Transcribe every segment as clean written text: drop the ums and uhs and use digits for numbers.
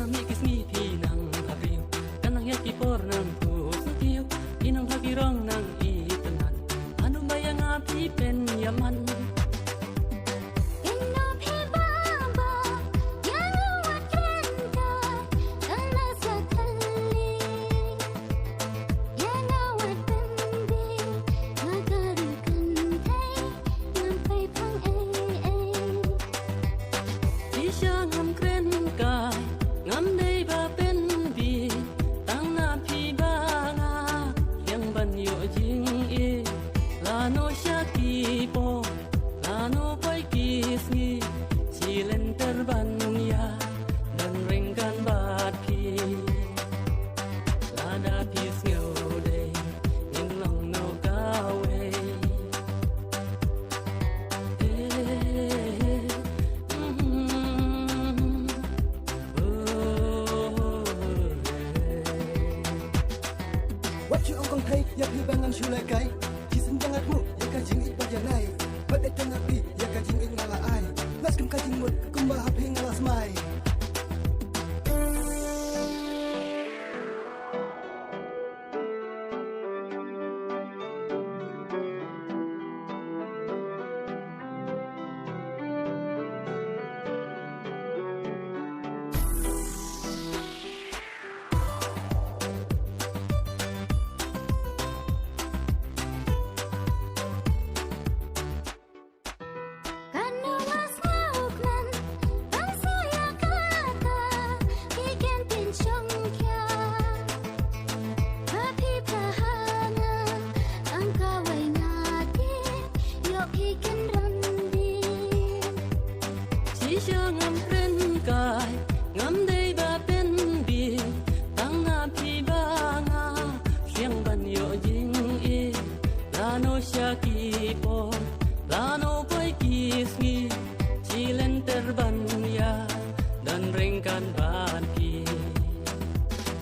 Kanang mikis mi pinang abriw, kanang yakipor ng pusutiw, inang hagirong ng itanat. Ano ba yung api penyaman? What you ongkong thay, ya pi bangan shulai kai. Kisin jangat mu, ya kajing it bajanai. Badet tengah pi, ya kajing it ngala ai. Las kum kajing mut, kumba hapi ngalas mai.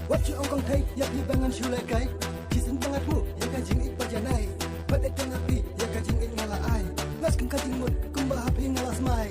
What you ongkong thay, ya pi bangan shulai kai. Kisin jangat mu, ya kajing it bajanai. Badet tengah pi, ya kajing it ngala ai. Las kum kajing mut, kumba hapi ngalas mai.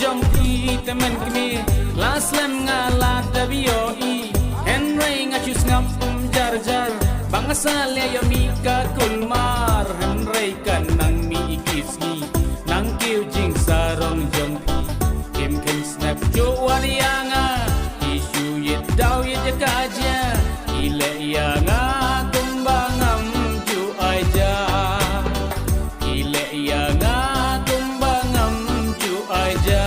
jong pi te men kmi las lem ngala da bioi henry ngachus ngap jar jar bangsa le yo mi ka kulmar henry kan nang mi kisni nang kiu jing sarong jong pi kim kim snap jo walianga isu yet dau yet kaja ile yanga kumbangam ju aja ile yanga kumbangam ju aja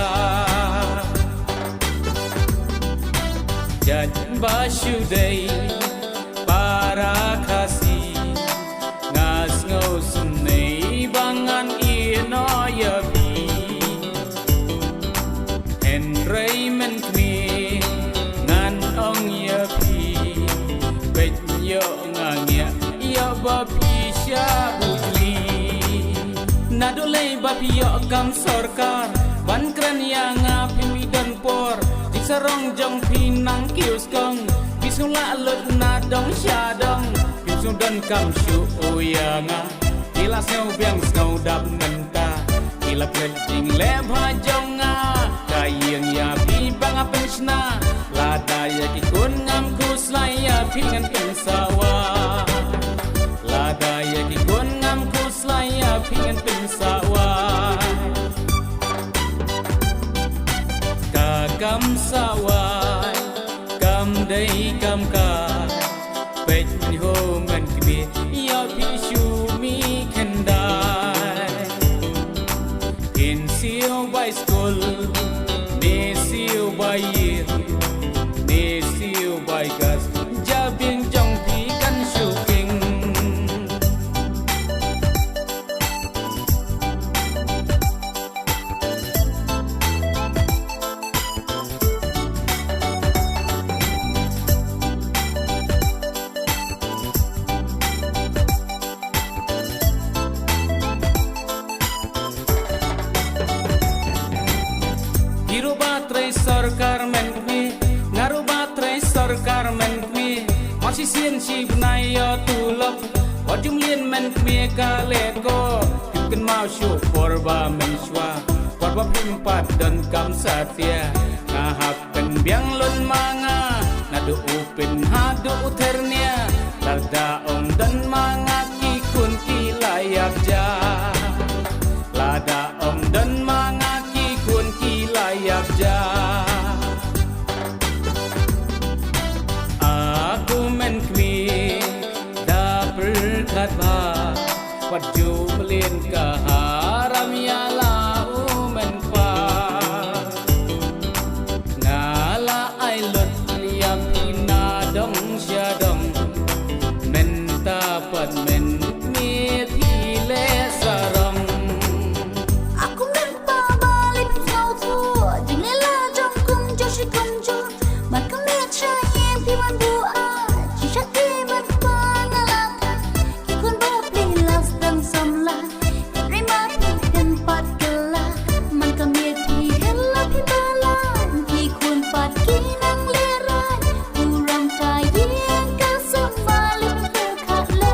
jan bashu dei para khasi ngas ngos nei bangan ino ya bi henry men kmi ngan ong ya bi bet yo ngangya ya ba pi sha bujli nadole ba pi yo kam sarkar ban kran ya nga pimi dan por sarong jong pinang kius kong pisula lut na dong sha dong pisung dan kam shu oyanga ila snau biang snau dap menta ila kleding le bha jonga kayeng ya pi bang apensna la daya ki kun ngam kuslaya pingan pinsawa la daya ki kun ngam kuslaya pingan pinsawa kam sawai kam dei kam ka pet ho man kmi ya pi shu mi kendai in siu by school ne siu by year ne siu by gas ja bing jong pi kan shu king sarkar men kmi ngaruba trai sarkar men kmi masih sien si benaya tulap wajum lien men kmi ka lego ken mau shu porba men shwa porba pimpat dan kam satya ngahap pen biang lon manga nadu upin hadu uternia larda om dan manga ki kun ki layak ja lada om dan manga ki kun ki layak ja aku men kmi da perkat ba waju melin ka haram ya lau men pa ngala ai lut liam ina dong sya dong men ta pat men mi thi le sarong aku men pa balik sau tu jingela jong kum jo shi kum jo mat kum me cha yen pi man bu a chi sha ti man pa na la ki kun ba pli las dang sam la ri ma pi den pat kala man ka me ti hella pi bala ki kun pat ki nang le ra u ram ka yen ka sam balik ka le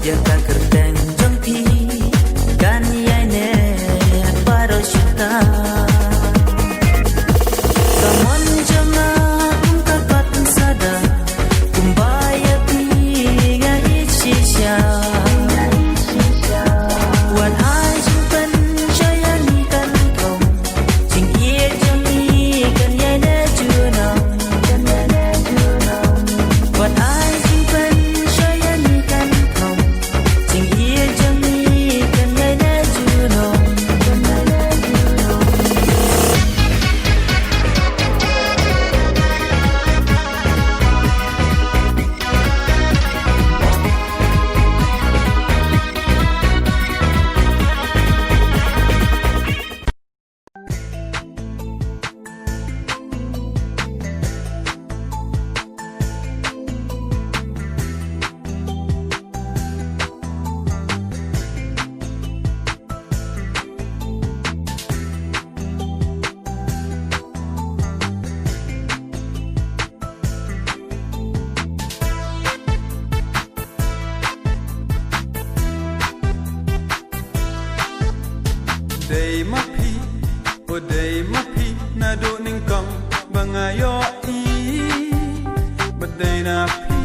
ya ka kerteng jong pi kan yai ne paro shita Kamon jama ka pat sada kumbaya pi ga ishisha Wan ai jung pen jaya ni kan kong jing ye jong ni kan yai ne juno Wan ai jung pen jaya ni kan kong jing ye jong ni kan yai ne juno Day mapi, o day mapi, na do ning kong bangayo I. But day na pi,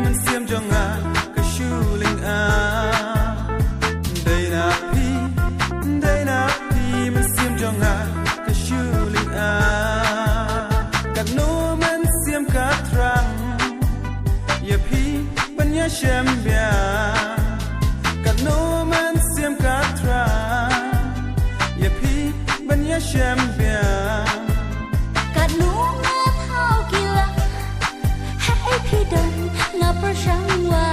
man siam jonga ka shuling a. Day na pi, man siam jonga ka shuling a. Kat no man siam ka trang, ya pi ban ya shem bia. Kat no man siam ka tra ya pi ban ya shem bia Kat nu ngat hau gila Hai pi dan ngapar shangwa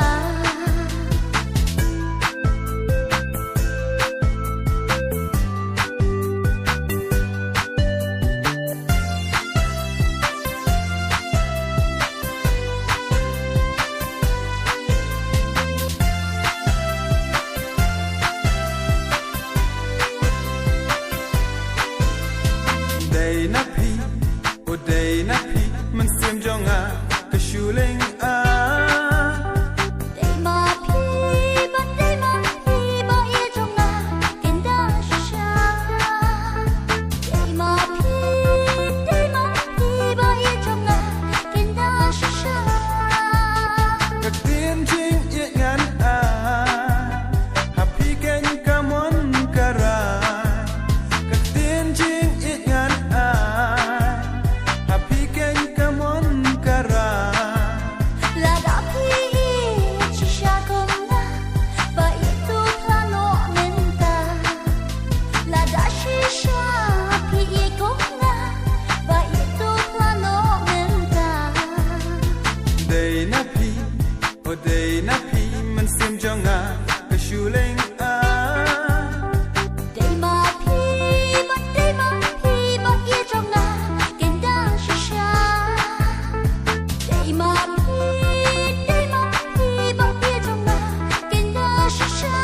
Day na pi, o day na pi, man siam jonga ka shuling a. Day ma pi ba ye jonga kenda shisha Day ma pi ba ye jonga kenda shisha Ka tin jing ye ngan a, happy ken ka mon kara. Ka tin jing ye ngan a, happy ken ka mon kara. La da pi shisha kona ba itu plano menta La da shisha pi kona ba itu plano menta Day na pi, o day na pi, man sim jonga ka shuling a. Day ma pi ba ye jonga kenda shisha Day ma pi ba ye jonga kenda shisha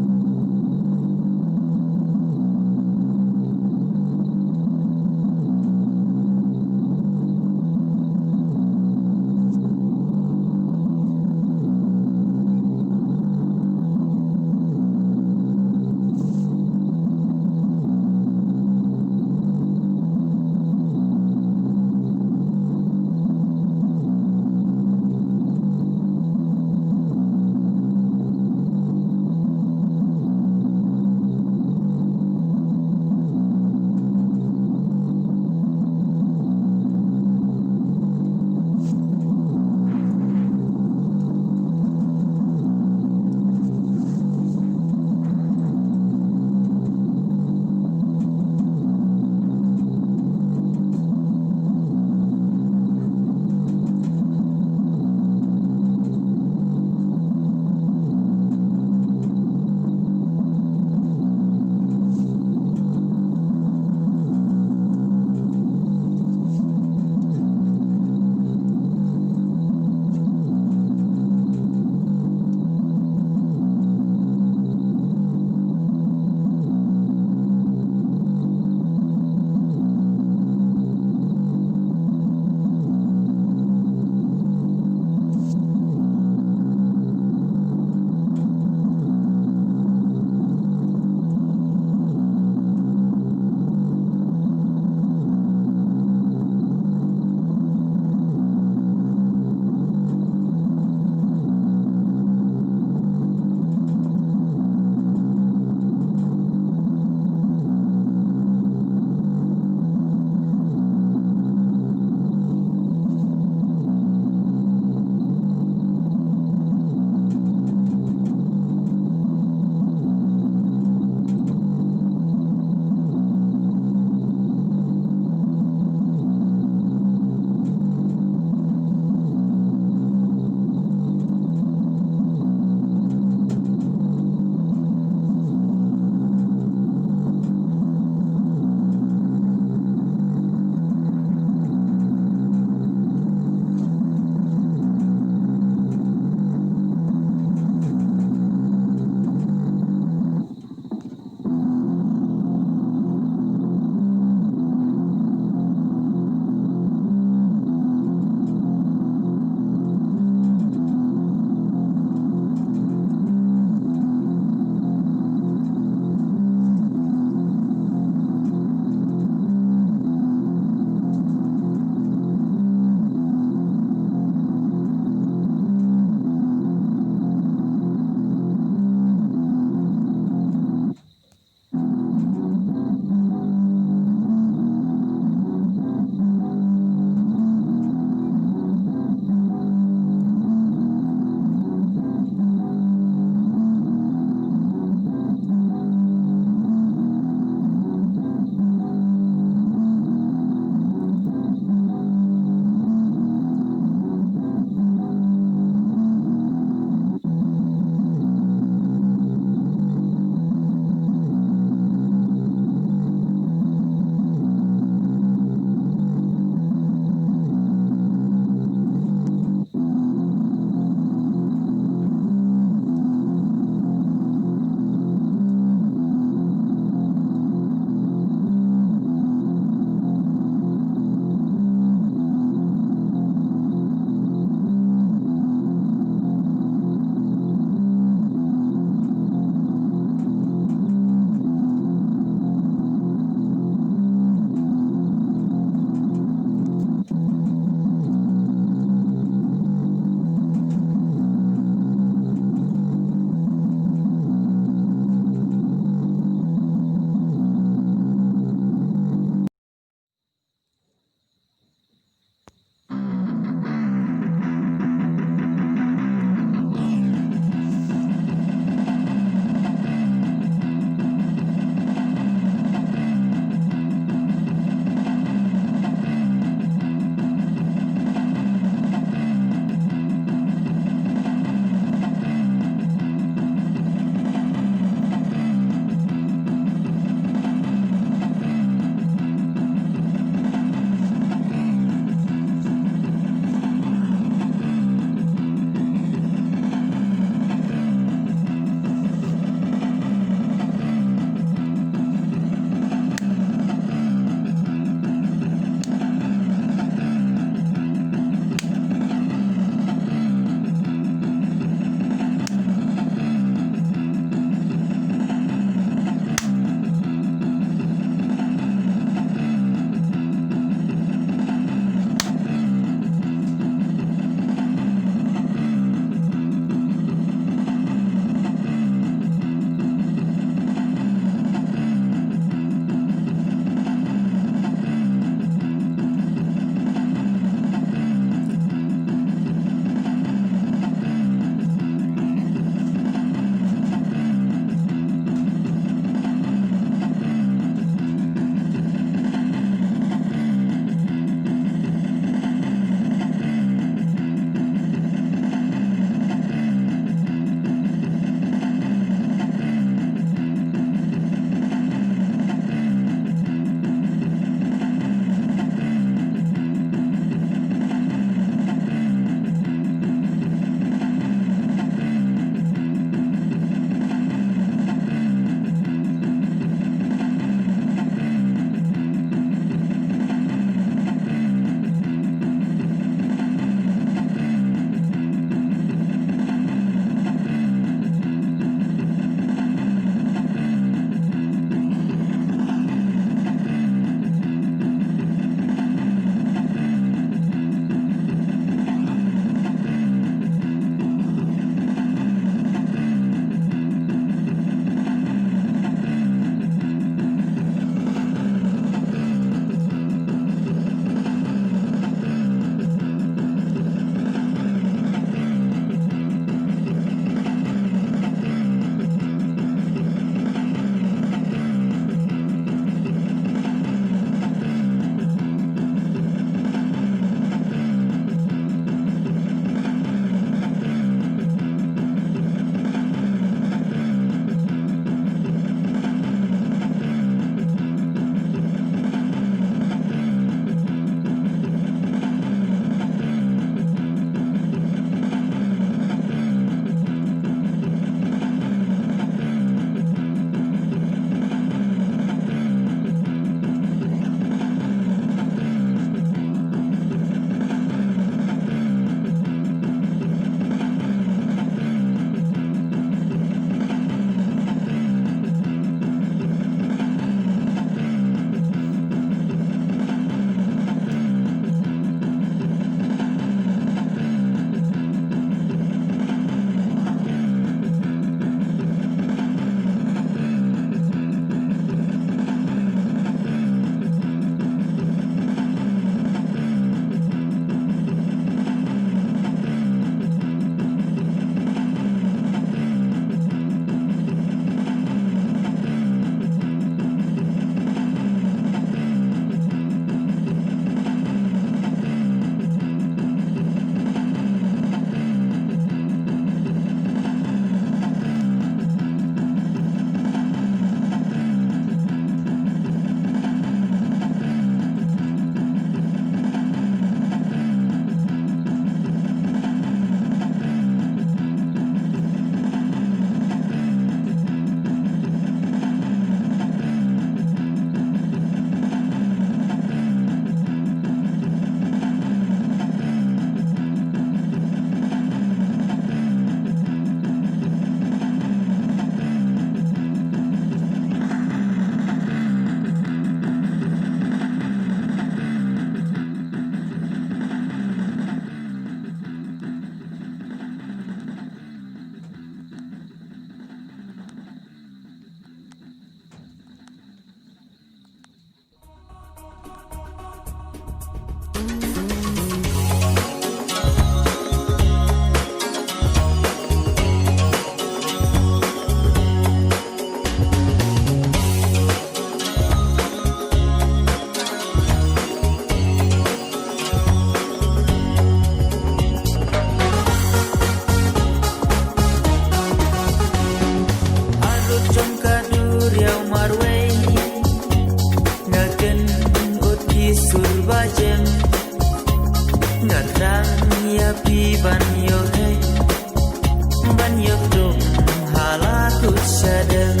sadeng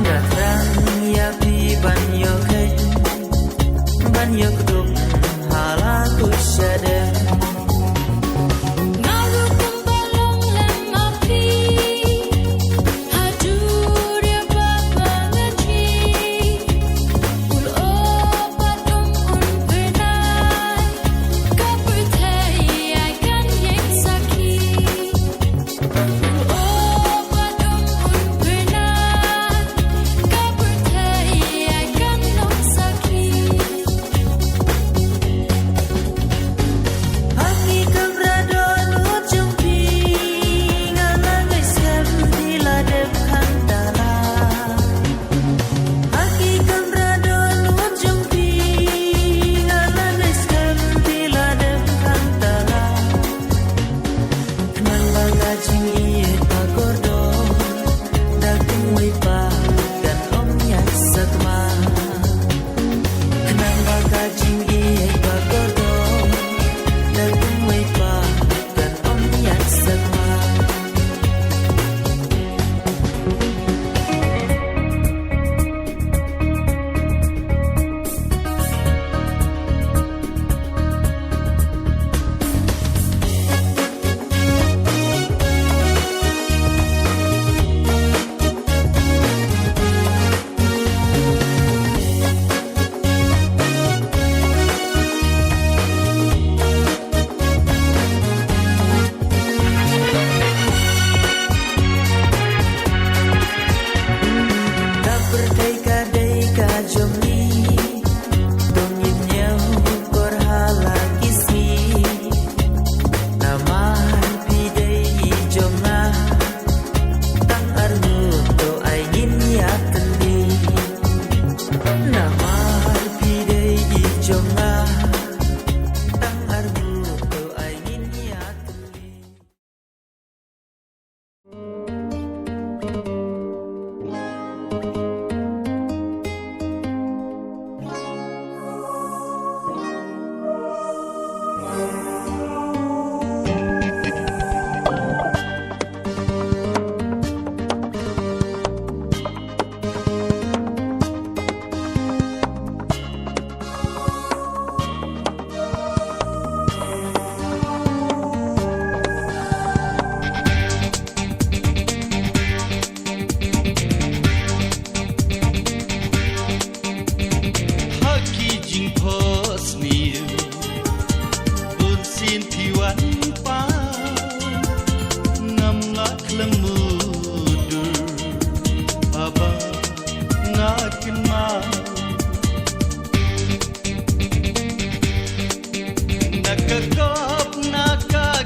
Gatrang ya pi banyo kay Banyo kuduk halaku sadeng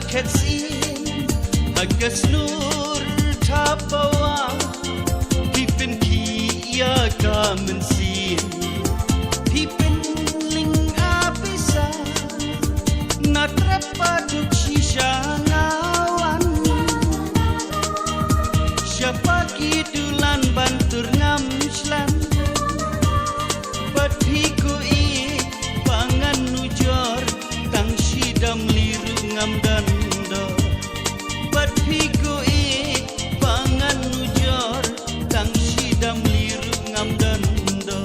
Khasi Agus nur tapawa Pipin kia kamen sin Pipin ling abisa Natrapa duk shisha ngawan Siapa kidulan bantur ngamslan Batiku i pangan nujor Tang sidam liru ngam dando Batiku i pangan nujor Tang sidam liru ngam dando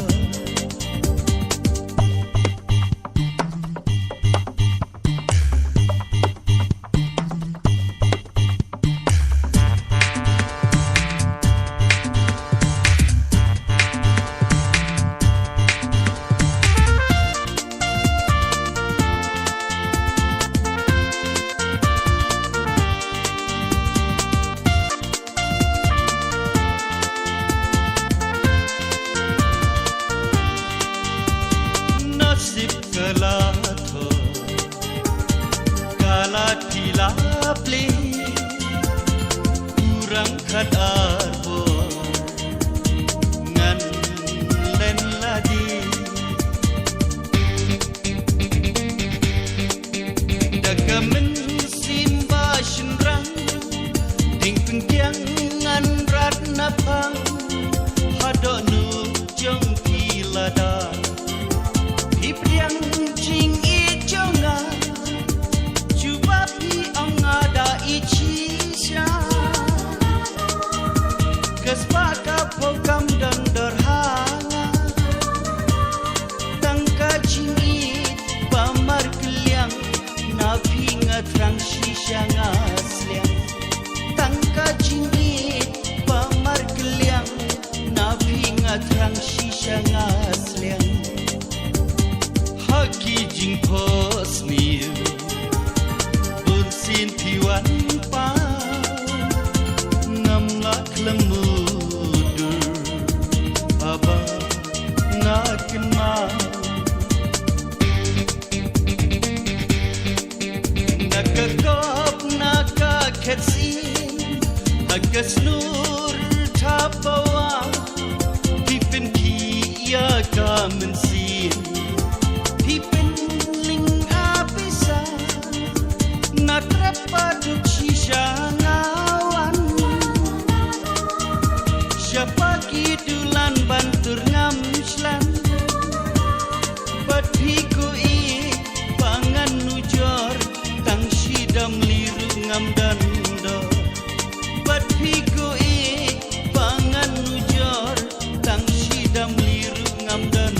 Laple kurang khat arbo ngan len ladi dagamen simba shinrang ding pengkiang ngan rat napang hado nu jong pilada ipriang jing i jonga Ada ichisha Kesepakap program dan derhanga Tangka jingit pamar keliang Nabi ngatrang shisha ngasliang Tangka jingit pamar keliang Nabi ngatrang shisha ngasliang Haki jing pos miu Bunsin tiwan pa Ngamlak lemu Khasi Agas nur tapawa Pipin kia kamensin Pipin ling abisa Natrapa duk shisha ngawan Siapa kidulan bantur ngamslan Badhiku i pangan nujor Tang sidam liru ngam dan Badhiku i pangan nujor Tang sidam liru ngam dan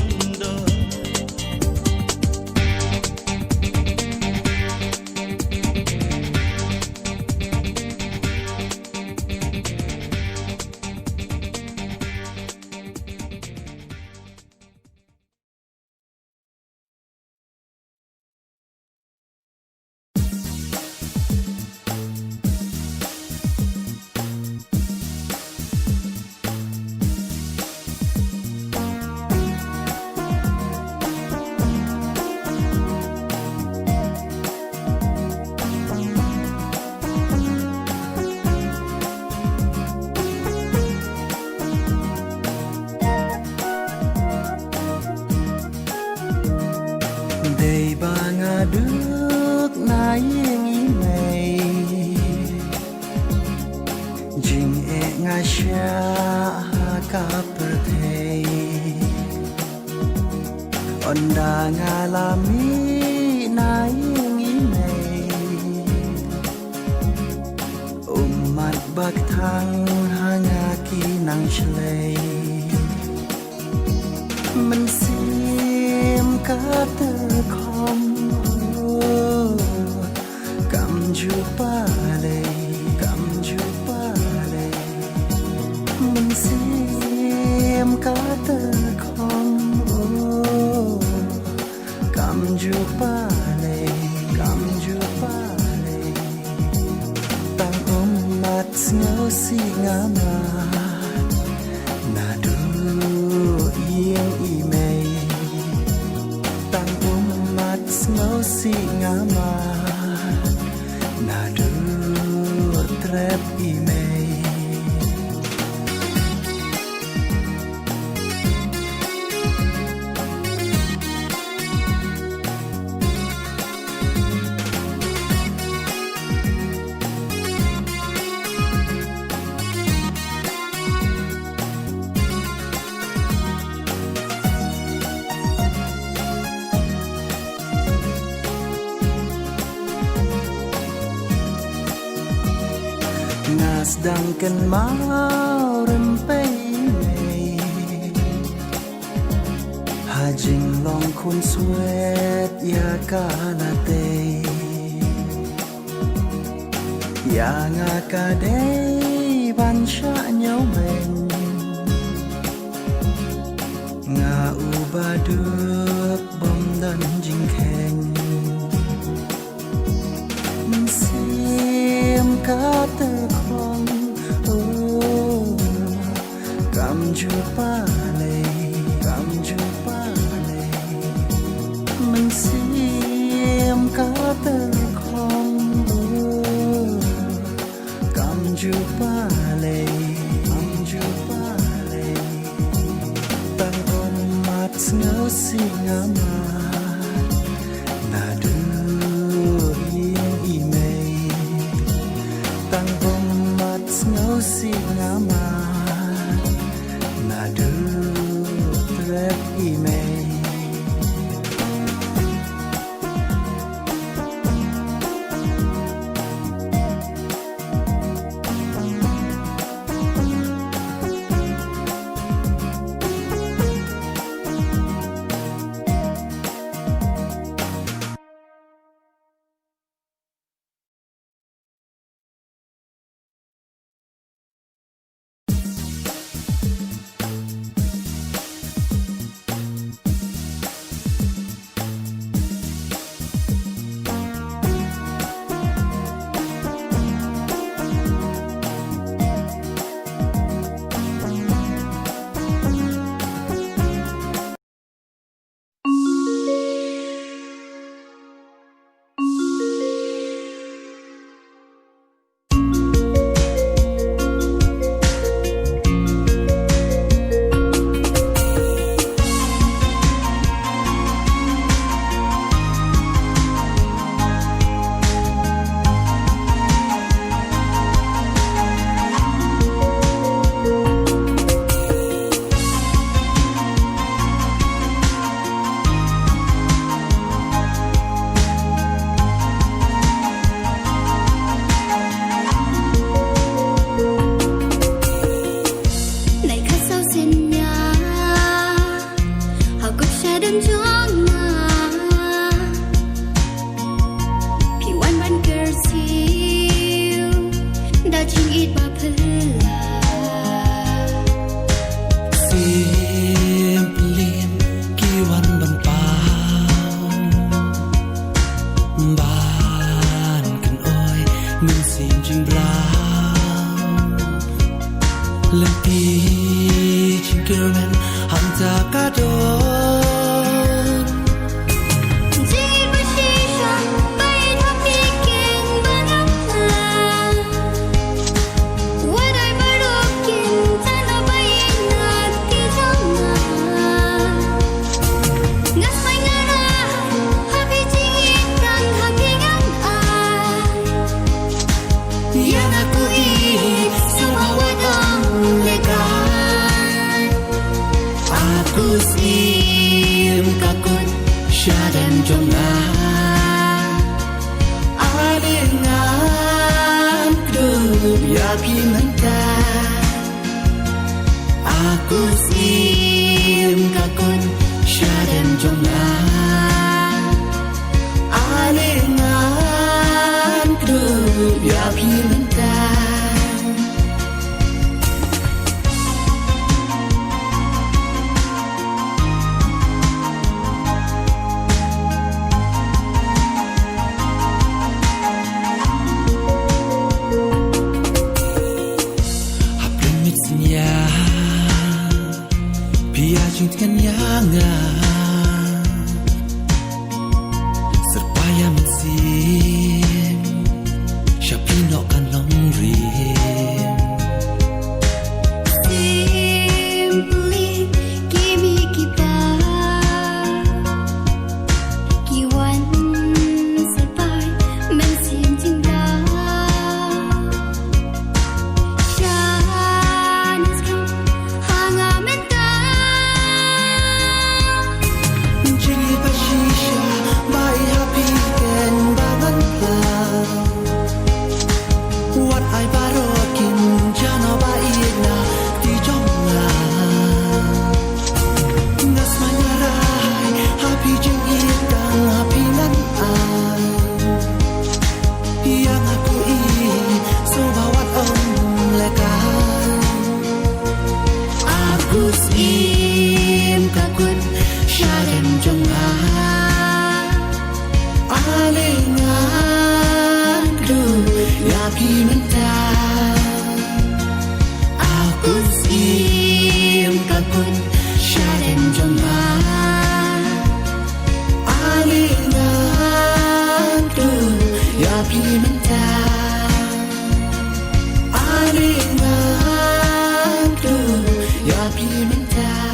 Duk na ying imei Jing e nga sha ka pertei Onda ngalami na ying imei Umat baktang hangaki nang shlei Mensim kata khom Jumpa le Mensim kata khom Kam jumpa le Tang umat ngau si ngamat Nadu yang imei Tang umat ngau si ngamat Nadu trap imei Nasdangkan mau rempei mei Hajing long kun suet ya kanate Ya ngakadei ban sha nhau men Nga ubaduk bom dan jing khen Mensim kata Jumpa le Mensim kata khom Kam jumpa le Tang umat ngau si ngamat Nadu yang imei Tang umat ngau si ngamat Nadu trap imei Lebih jingkirmen hanta kadon Jiwa shisha baik hapikin banyak Wadai barukin tanah baik nanti jangan Ngas mai ngarah hapi jingin kang hapi ngang Yang aku iri semua wadang lekan Aku sim kakut syadan jongan Alingan kedub yapi mentah Aku sim kakut syadan jongan Alingan kedub yapi mentah Dengan yangan Serpaya mensim Syapinok kan longrim Simply kimi kita Kiwan sepai mensim cinta Syanisku hanga mentah Jingi bashisha Bai happy ken bangan lang Wat ai barokin Jana baik na Di jonga Ngas manyarai Happy jingi kang happy nan ai Yang aku iri So bawat om lekan Aku sim kakut Syadan jongan Alingan kedua Yapi mentah Aku sim kakut Syadan jongan Alingan kedua Yapi mentah Alingan kedua Yapi mentah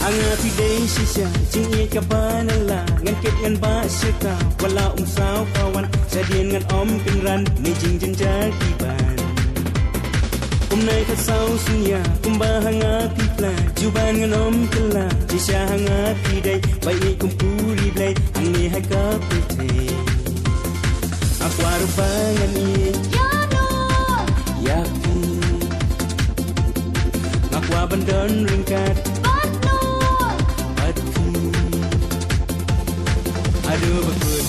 Angapi day sisya Jingi kabanala Ngan kit ngan ba syaka Wala saw kawan Sadian ngan om pinran Ni jing jenjar kiban Kumnai kasaw sunya Kumbahanga pipla Juban ngan om kela Jisya hanga piday Baik kumpuri blay Ang ni hai kapute Aku arupangan ni Yano Yapi Ngakwa bandon ringkat Aduh bakut,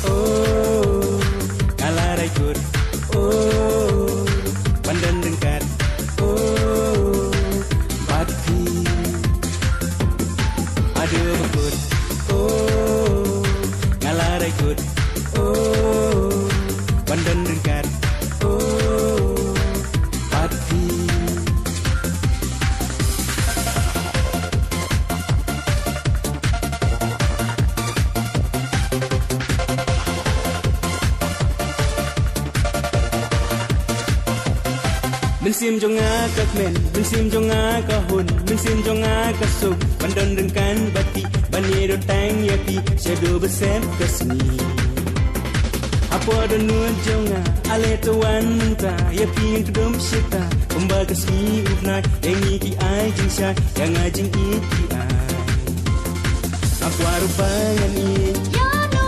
oh, kalarai kut, oh, pandan dengkat, oh, batu. sim cho ngã các men mình sim cho ngã cả hồn mình sim cho ngã cả sục ban don dengan bati ban ye do tang ya pi sẽ do besem kesni apa do nu jonga ale to wan ta ya pi kedom sita kumba kesni upna engi ki ai jing sha yang ajing iki ai aku arupangan ni Ya no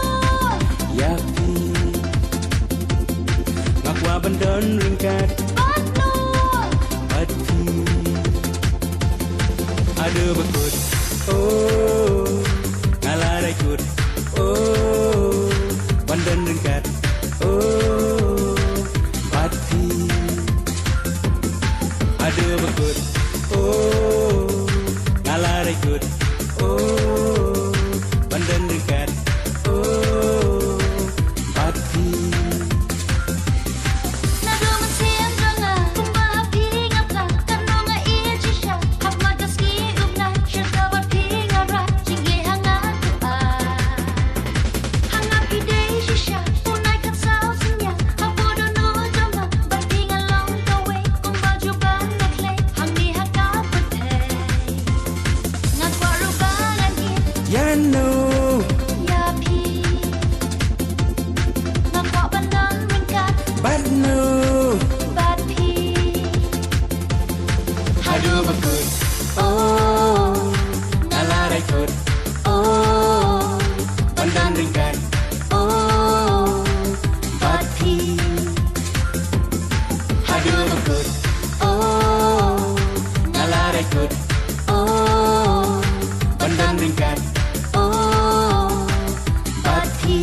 ya pi ngaku abandon ringkat But no hati ada bekut oh ngalar ikut oh pandan dekat oh hati ada bekut oh ngalar ikut oh pandan dekat oh hati Naduman siyang dranga Kumahapi nga pla Kano nga iya siya Hap magaski ugnay Siya kawat pingara Sige hanga tua Hanga piday siya Punay katsaw sinya Hapodo no drama Bati nga lang kawe Kung baju ba naklay Hangdi hakapatay Nga kwaro ba ngangin ya no Yapi Nga kwa bandang ringkat but no Bad pi ada bekut oh ngalar ikut oh pandan ringkat oh hati ada bekut oh ngalar ikut oh pandan ringkat oh hati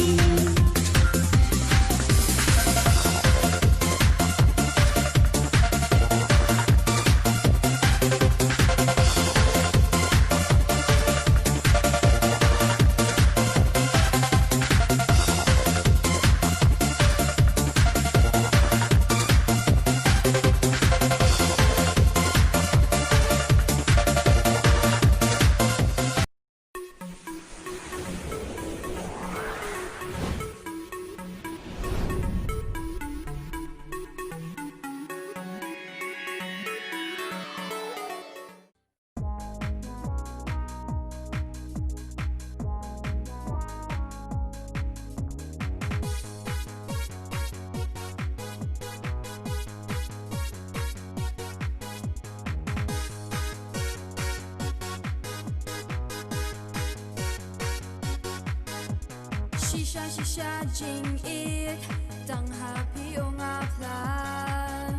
Shisha shisha jing it Tang happy o nga plan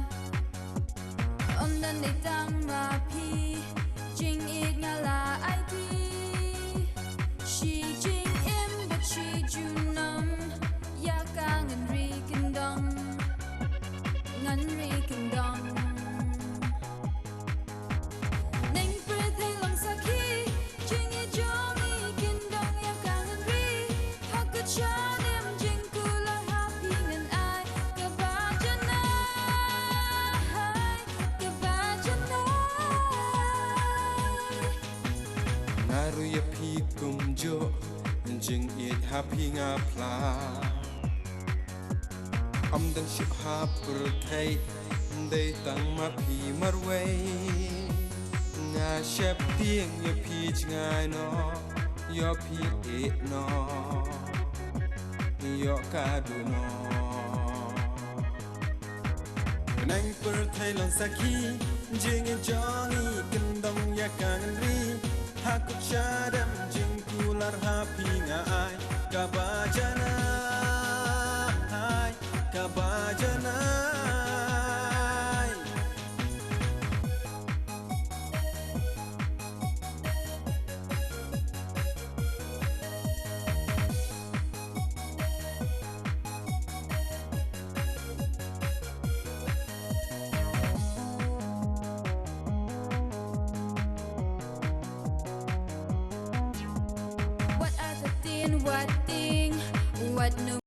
Om dan di tang ma pi Jing it nga la ai ti She jing im but she junam Ya ka ngan ri kendong Ngan ri kendong Neng prit hay lang sakhi Jing it jong i kendong ya ka ngan ri Hakut shadim jing kula happy ngan ai Naru ya pi kumjo jing it happy nga pla Am dan ship ha pur thai Day tang ma pi marway Nga shep tieng ya pi ngai no Yo pi it no Yo kadu no Nang pur thai lon saki Jing it jongi kendong ya kangen ri Hakut syadam jing kular hapi ngai Kabajana hai Kabajana What thing, what no